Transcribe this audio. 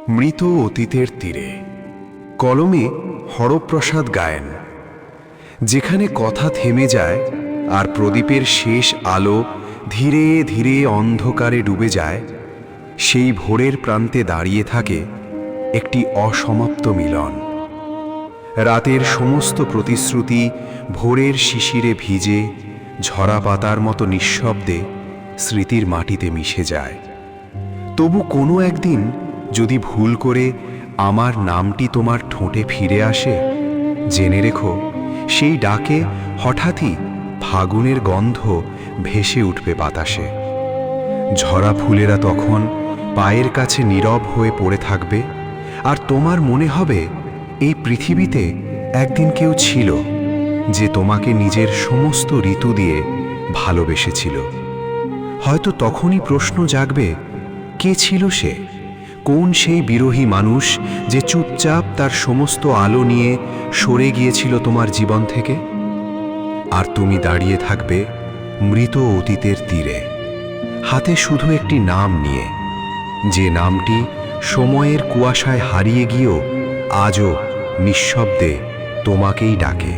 মৃত অতীতের তীরে কলমে হরপ্রসাদ গায়েন। যেখানে কথা থেমে যায় আর প্রদীপের শেষ আলো ধীরে ধীরে অন্ধকারে ডুবে যায়, সেই ভোরের প্রান্তে দাঁড়িয়ে থাকে একটি অসমাপ্ত মিলন। রাতের সমস্ত প্রতিশ্রুতি ভোরের শিশিরে ভিজে ঝরা পাতার মতো নিঃশব্দে স্মৃতির মাটিতে মিশে যায়। তবু কোনো একদিন যদি ভুল করে আমার নামটি তোমার ঠোঁটে ফিরে আসে, জেনে রেখো সেই ডাকে হঠাৎই ফাগুনের গন্ধ ভেসে উঠবে বাতাসে। ঝরা ফুলেরা তখন পায়ের কাছে নীরব হয়ে পড়ে থাকবে, আর তোমার মনে হবে এই পৃথিবীতে একদিন কেউ ছিল যে তোমাকে নিজের সমস্ত ঋতু দিয়ে ভালোবেসেছিল। হয়তো তখনই প্রশ্ন জাগবে, কে ছিল সে? কোন সেই বিরহী মানুষ যে চুপচাপ তার সমস্ত আলো নিয়ে সরে গিয়েছিল তোমার জীবন থেকে? আর তুমি দাঁড়িয়ে থাকবে মৃত অতীতের তীরে, হাতে শুধু একটি নাম নিয়ে, যে নামটি সময়ের কুয়াশায় হারিয়ে গিয়েও আজও নিঃশব্দে তোমাকেই ডাকে।